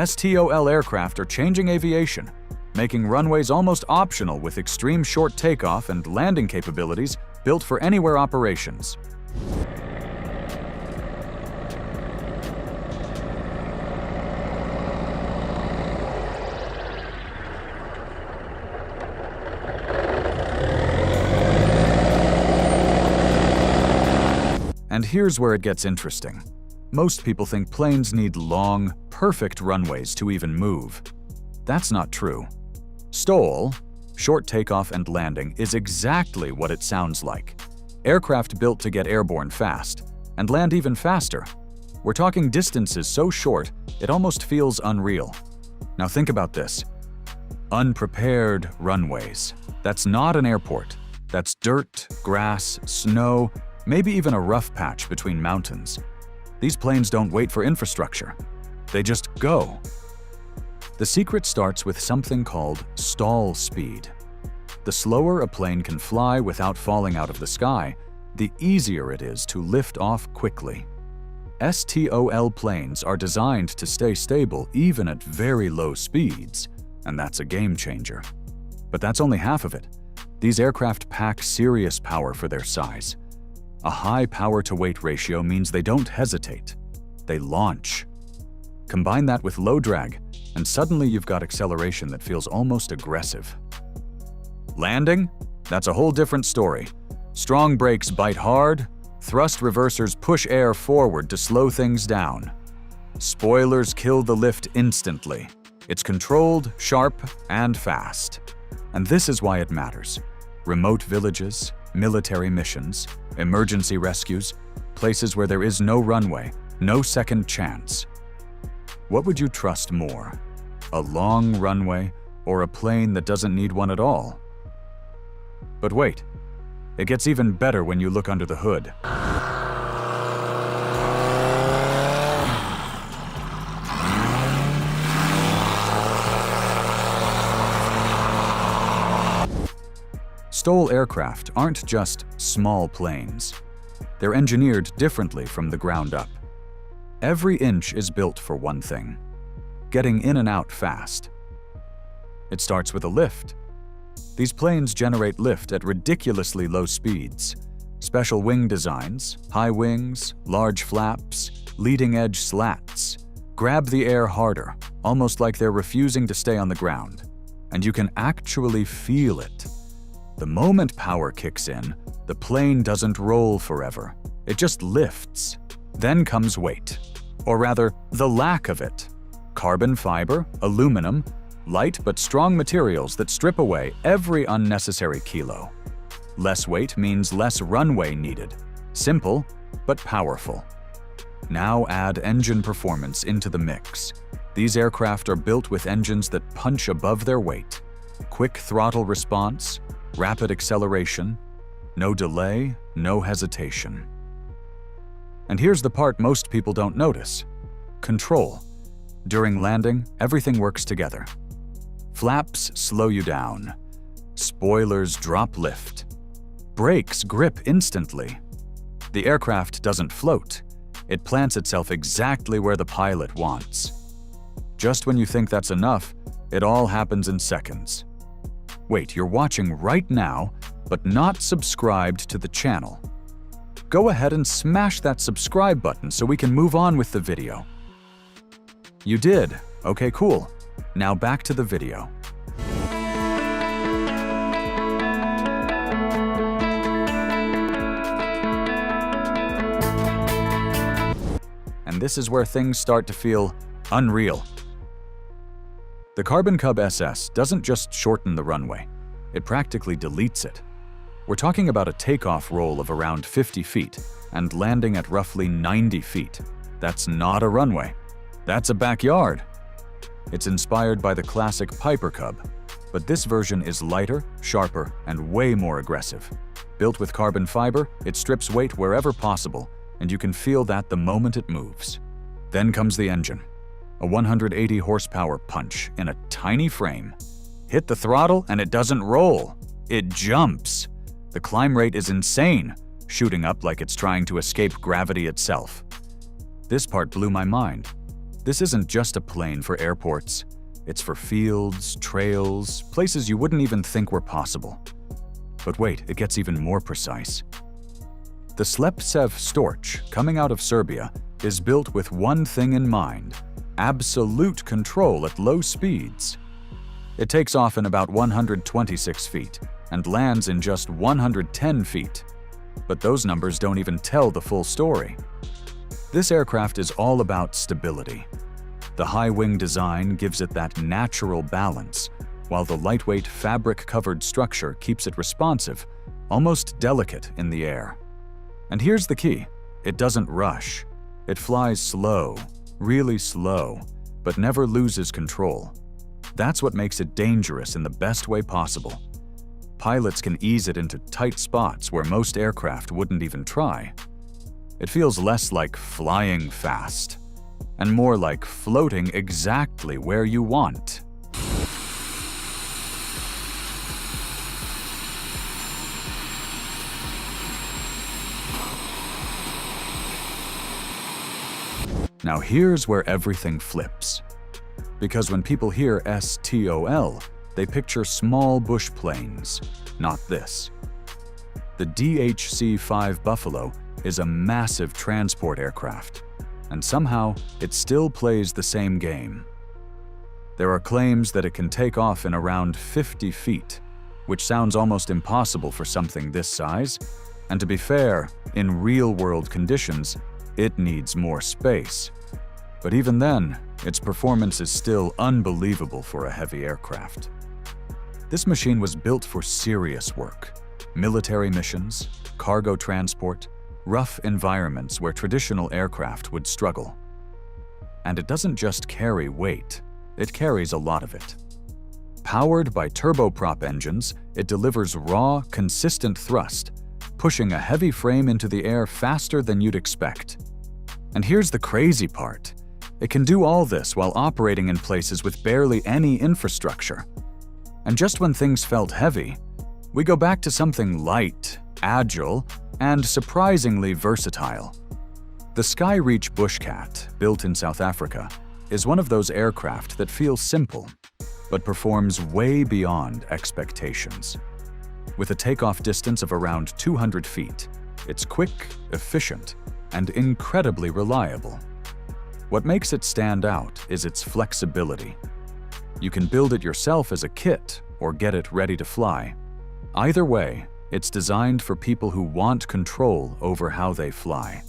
STOL aircraft are changing aviation, making runways almost optional with extreme short takeoff and landing capabilities built for anywhere operations. And here's where it gets interesting. Most people think planes need long, perfect runways to even move. That's not true. STOL, short takeoff and landing, is exactly what it sounds like. Aircraft built to get airborne fast, and land even faster. We're talking distances so short, it almost feels unreal. Now think about this. Unprepared runways. That's not an airport. That's dirt, grass, snow, maybe even a rough patch between mountains. These planes don't wait for infrastructure. They just go. The secret starts with something called stall speed. The slower a plane can fly without falling out of the sky, the easier it is to lift off quickly. STOL planes are designed to stay stable even at very low speeds, and that's a game changer. But that's only half of it. These aircraft pack serious power for their size. A high power-to-weight ratio means they don't hesitate. They launch. Combine that with low drag, and suddenly you've got acceleration that feels almost aggressive. Landing? That's a whole different story. Strong brakes bite hard, thrust reversers push air forward to slow things down. Spoilers kill the lift instantly. It's controlled, sharp, and fast. And this is why it matters. Remote villages, military missions, emergency rescues, places where there is no runway, no second chance. What would you trust more? A long runway or a plane that doesn't need one at all? But wait, it gets even better when you look under the hood. STOL aircraft aren't just small planes. They're engineered differently from the ground up. Every inch is built for one thing: getting in and out fast. It starts with a lift. These planes generate lift at ridiculously low speeds. Special wing designs, high wings, large flaps, leading-edge slats, grab the air harder, almost like they're refusing to stay on the ground. And you can actually feel it. The moment power kicks in, the plane doesn't roll forever. It just lifts. Then comes weight, or rather, the lack of it. Carbon fiber, aluminum, light but strong materials that strip away every unnecessary kilo. Less weight means less runway needed. Simple, but powerful. Now add engine performance into the mix. These aircraft are built with engines that punch above their weight. Quick throttle response, rapid acceleration, no delay, no hesitation. And here's the part most people don't notice: control. During landing, everything works together. Flaps slow you down. Spoilers drop lift. Brakes grip instantly. The aircraft doesn't float. It plants itself exactly where the pilot wants. Just when you think that's enough, it all happens in seconds. Wait, you're watching right now, but not subscribed to the channel. Go ahead and smash that subscribe button so we can move on with the video. You did. Okay, cool. Now back to the video. And this is where things start to feel unreal. The Cub SS doesn't just shorten the runway, it practically deletes it. We're talking about a takeoff roll of around 50 feet and landing at roughly 90 feet. That's not a runway. That's a backyard. It's inspired by the classic Piper Cub, but this version is lighter, sharper, and way more aggressive. Built with carbon fiber, it strips weight wherever possible, and you can feel that the moment it moves. Then comes the engine. A 180 horsepower punch in a tiny frame. Hit the throttle and it doesn't roll. It jumps. The climb rate is insane, shooting up like it's trying to escape gravity itself. This part blew my mind. This isn't just a plane for airports. It's for fields, trails, places you wouldn't even think were possible. But wait, it gets even more precise. The Slepcev Storch, coming out of Serbia, is built with one thing in mind: absolute control at low speeds. It takes off in about 126 feet and lands in just 110 feet. But those numbers don't even tell the full story. This aircraft is all about stability. The high-wing design gives it that natural balance, while the lightweight fabric-covered structure keeps it responsive, almost delicate in the air. And here's the key: it doesn't rush. It flies slow, really slow, but never loses control. That's what makes it dangerous in the best way possible. Pilots can ease it into tight spots where most aircraft wouldn't even try. It feels less like flying fast, and more like floating exactly where you want. Now here's where everything flips. Because when people hear STOL, they picture small bush planes, not this. The DHC-5 Buffalo is a massive transport aircraft, and somehow it still plays the same game. There are claims that it can take off in around 50 feet, which sounds almost impossible for something this size, and to be fair, in real-world conditions, it needs more space. But even then, its performance is still unbelievable for a heavy aircraft. This machine was built for serious work: military missions, cargo transport, rough environments where traditional aircraft would struggle. And it doesn't just carry weight, it carries a lot of it. Powered by turboprop engines, it delivers raw, consistent thrust, pushing a heavy frame into the air faster than you'd expect. And here's the crazy part: it can do all this while operating in places with barely any infrastructure. And just when things felt heavy, we go back to something light, agile, and surprisingly versatile. The SkyReach BushCat, built in South Africa, is one of those aircraft that feels simple, but performs way beyond expectations. With a takeoff distance of around 200 feet, it's quick, efficient, and incredibly reliable. What makes it stand out is its flexibility. You can build it yourself as a kit or get it ready to fly. Either way, it's designed for people who want control over how they fly.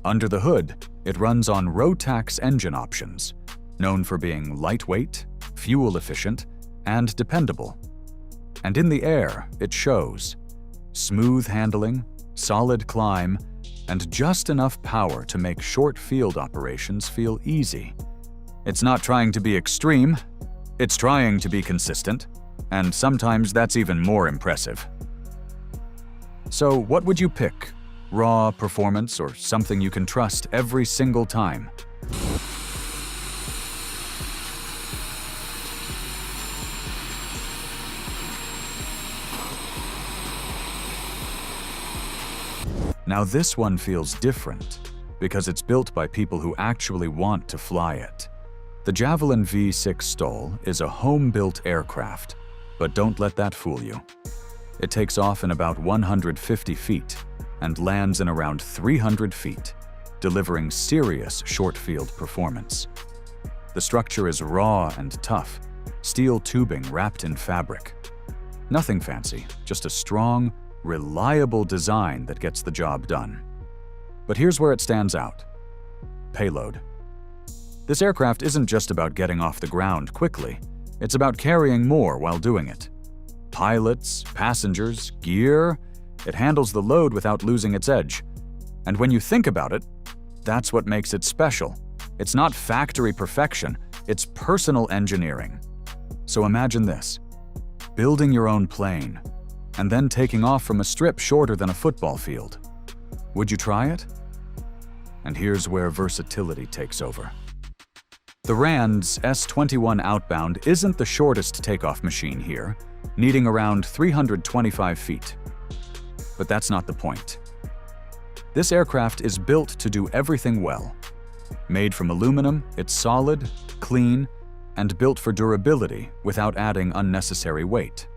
Under the hood, it runs on Rotax engine options, known for being lightweight, fuel-efficient, and dependable. And in the air, it shows: smooth handling, solid climb, and just enough power to make short field operations feel easy. It's not trying to be extreme, it's trying to be consistent, and sometimes that's even more impressive. So what would you pick? Raw performance or something you can trust every single time? Now this one feels different, because it's built by people who actually want to fly it. The Javelin V6 STOL is a home-built aircraft, but don't let that fool you. It takes off in about 150 feet and lands in around 300 feet, delivering serious short-field performance. The structure is raw and tough, steel tubing wrapped in fabric. Nothing fancy, just a strong, reliable design that gets the job done. But here's where it stands out: payload. This aircraft isn't just about getting off the ground quickly, it's about carrying more while doing it. Pilots, passengers, gear, it handles the load without losing its edge. And when you think about it, that's what makes it special. It's not factory perfection, it's personal engineering. So imagine this: building your own plane, and then taking off from a strip shorter than a football field. Would you try it? And here's where versatility takes over. The RAND's S-21 Outbound isn't the shortest takeoff machine here, needing around 325 feet. But that's not the point. This aircraft is built to do everything well: Made from aluminum, it's solid, clean, and built for durability without adding unnecessary weight.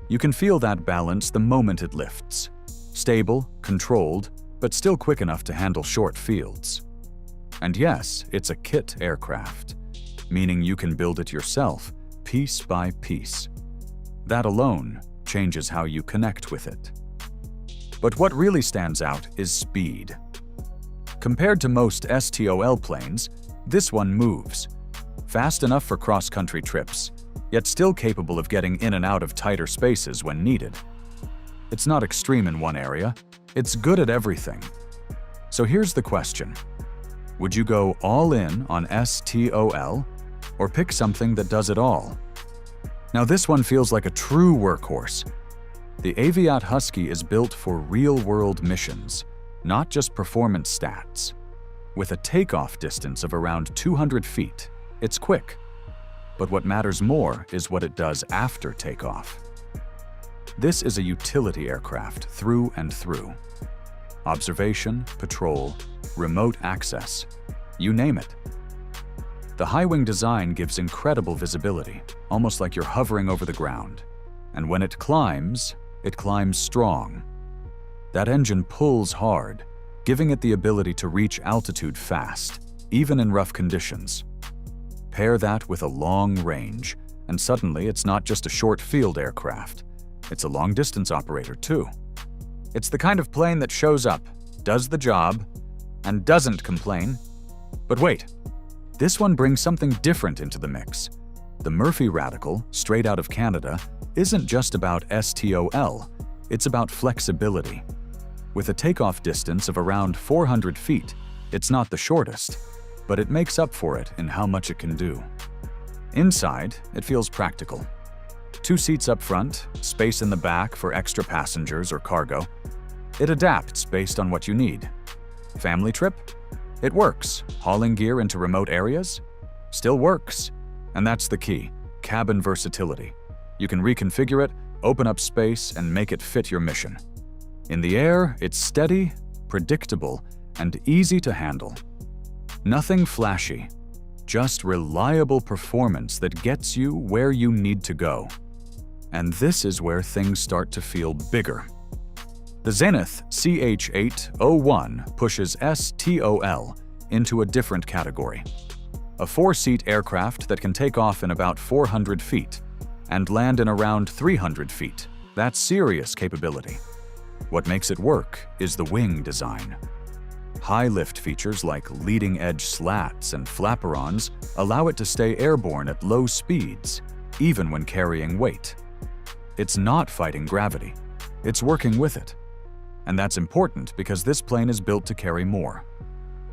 You can feel that balance the moment it lifts. Stable, controlled, but still quick enough to handle short fields. And yes, it's a kit aircraft, meaning you can build it yourself, piece by piece. That alone changes how you connect with it. But what really stands out is speed. Compared to most STOL planes, this one moves. Fast enough for cross-country trips, yet still capable of getting in and out of tighter spaces when needed. It's not extreme in one area, it's good at everything. So here's the question. Would you go all in on STOL or pick something that does it all? Now this one feels like a true workhorse. The Aviat Husky is built for real-world missions, not just performance stats. With a takeoff distance of around 200 feet, it's quick. But what matters more is what it does after takeoff. This is a utility aircraft through and through. Observation, patrol, remote access, you name it. The high-wing design gives incredible visibility, almost like you're hovering over the ground. And when it climbs strong. That engine pulls hard, giving it the ability to reach altitude fast, even in rough conditions. Pair that with a long range, and suddenly it's not just a short field aircraft. It's a long-distance operator too. It's the kind of plane that shows up, does the job, and doesn't complain. But wait, this one brings something different into the mix. The Murphy Radical, straight out of Canada, isn't just about STOL, it's about flexibility. With a takeoff distance of around 400 feet, it's not the shortest, but it makes up for it in how much it can do. Inside, it feels practical. 2 seats up front, space in the back for extra passengers or cargo. It adapts based on what you need. Family trip? It works. Hauling gear into remote areas? Still works. And that's the key, cabin versatility. You can reconfigure it, open up space, and make it fit your mission. In the air, it's steady, predictable, and easy to handle. Nothing flashy, just reliable performance that gets you where you need to go. And this is where things start to feel bigger. The Zenith CH 801 pushes STOL into a different category. A 4-seat aircraft that can take off in about 400 feet and land in around 300 feet. That's serious capability. What makes it work is the wing design. High lift features like leading-edge slats and flaperons allow it to stay airborne at low speeds, even when carrying weight. It's not fighting gravity, it's working with it. And that's important because this plane is built to carry more.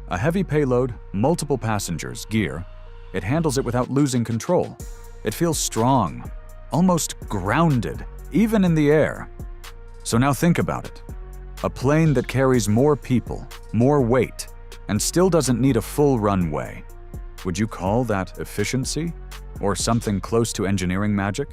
A heavy payload, multiple passengers, gear, it handles it without losing control. It feels strong, almost grounded, even in the air. So now think about it. A plane that carries more people, more weight, and still doesn't need a full runway. Would you call that efficiency? Or something close to engineering magic?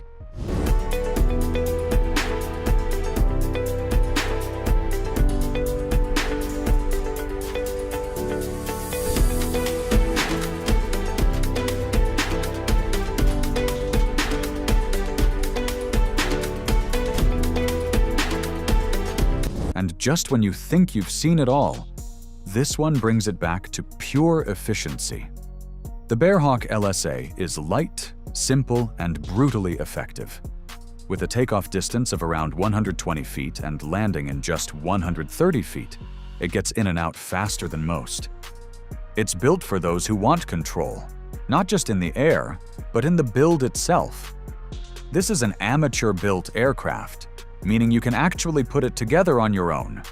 And just when you think you've seen it all, this one brings it back to pure efficiency. The Bearhawk LSA is light, simple, and brutally effective. With a takeoff distance of around 120 feet and landing in just 130 feet, it gets in and out faster than most. It's built for those who want control, not just in the air, but in the build itself. This is an amateur-built aircraft, meaning you can actually put it together on your own.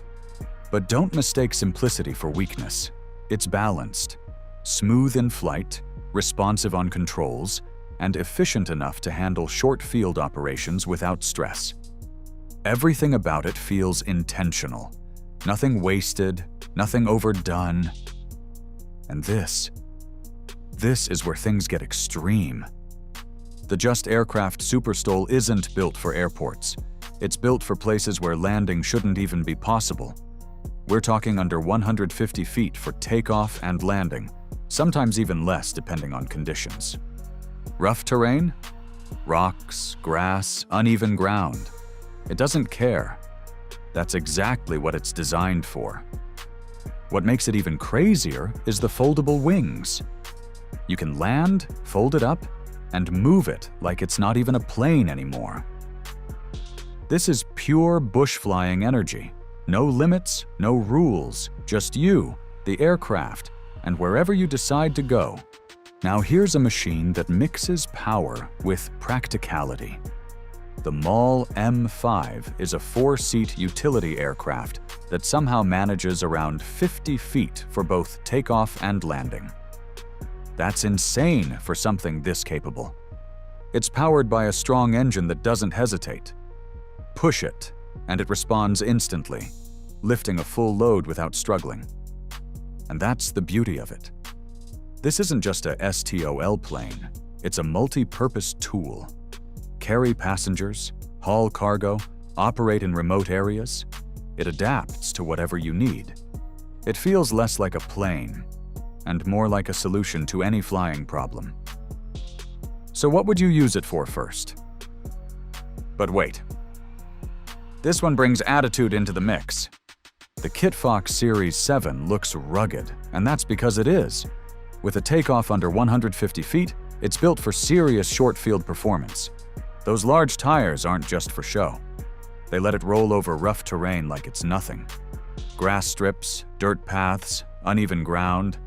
But don't mistake simplicity for weakness. It's balanced, smooth in flight, responsive on controls, and efficient enough to handle short field operations without stress. Everything about it feels intentional. Nothing wasted, nothing overdone. And this is where things get extreme. The Just Aircraft SuperSTOL isn't built for airports. It's built for places where landing shouldn't even be possible. We're talking under 150 feet for takeoff and landing, sometimes even less depending on conditions. Rough terrain? Rocks, grass, uneven ground. It doesn't care. That's exactly what it's designed for. What makes it even crazier is the foldable wings. You can land, fold it up, and move it like it's not even a plane anymore. This is pure bush flying energy. No limits, no rules, just you, the aircraft, and wherever you decide to go. Now here's a machine that mixes power with practicality. The MAL M5 is a 4-seat utility aircraft that somehow manages around 50 feet for both takeoff and landing. That's insane for something this capable. It's powered by a strong engine that doesn't hesitate. Push it, and it responds instantly, lifting a full load without struggling. And that's the beauty of it. This isn't just a STOL plane, it's a multi-purpose tool. Carry passengers, haul cargo, operate in remote areas. It adapts to whatever you need. It feels less like a plane, and more like a solution to any flying problem. So what would you use it for first? But wait. This one brings attitude into the mix. The Kitfox Series 7 looks rugged, and that's because it is. With a takeoff under 150 feet, it's built for serious short-field performance. Those large tires aren't just for show. They let it roll over rough terrain like it's nothing. Grass strips, dirt paths, uneven ground.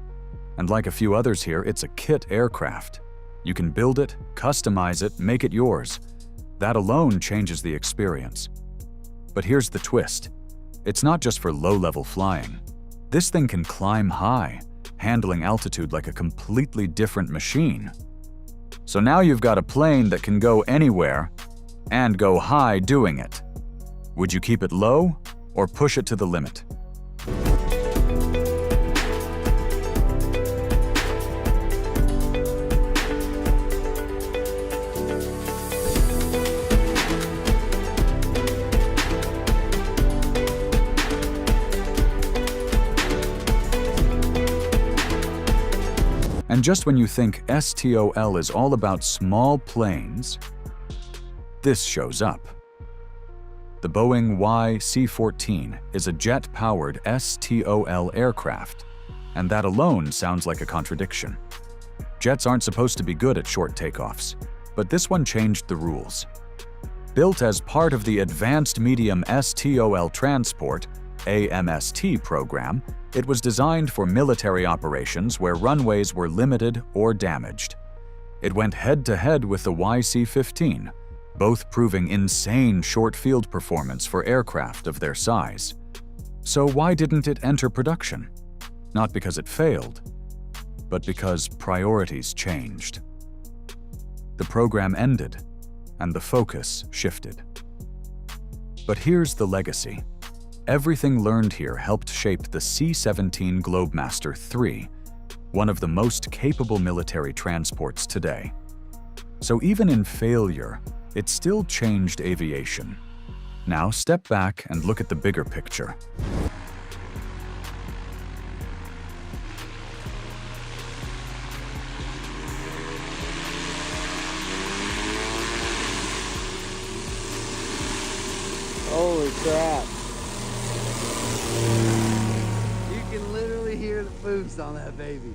And like a few others here, it's a kit aircraft. You can build it, customize it, make it yours. That alone changes the experience. But here's the twist. It's not just for low-level flying. This thing can climb high, handling altitude like a completely different machine. So now you've got a plane that can go anywhere and go high doing it. Would you keep it low or push it to the limit? And just when you think STOL is all about small planes, this shows up. The Boeing YC-14 is a jet-powered STOL aircraft, and that alone sounds like a contradiction. Jets aren't supposed to be good at short takeoffs, but this one changed the rules. Built as part of the Advanced Medium STOL Transport (AMST) program, it was designed for military operations where runways were limited or damaged. It went head-to-head with the YC-15, both proving insane short-field performance for aircraft of their size. So why didn't it enter production? Not because it failed, but because priorities changed. The program ended, and the focus shifted. But here's the legacy. Everything learned here helped shape the C-17 Globemaster III, one of the most capable military transports today. So even in failure, it still changed aviation. Now step back and look at the bigger picture. Holy crap. You can literally hear the boost on that baby.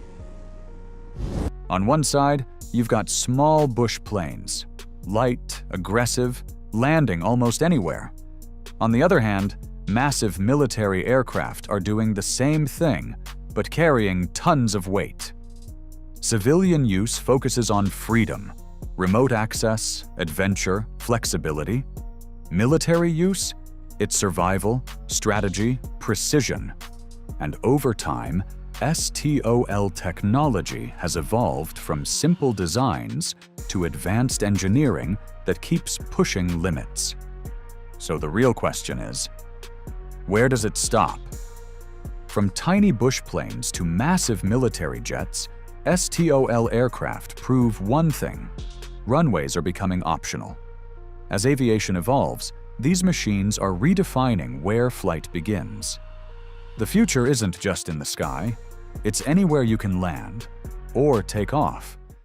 On one side, you've got small bush planes, light, aggressive, landing almost anywhere. On the other hand, massive military aircraft are doing the same thing, but carrying tons of weight. Civilian use focuses on freedom, remote access, adventure, flexibility. Military use? It's survival, strategy, precision. And over time, STOL technology has evolved from simple designs to advanced engineering that keeps pushing limits. So the real question is, where does it stop? From tiny bush planes to massive military jets, STOL aircraft prove one thing: runways are becoming optional. As aviation evolves, these machines are redefining where flight begins. The future isn't just in the sky, it's anywhere you can land or take off.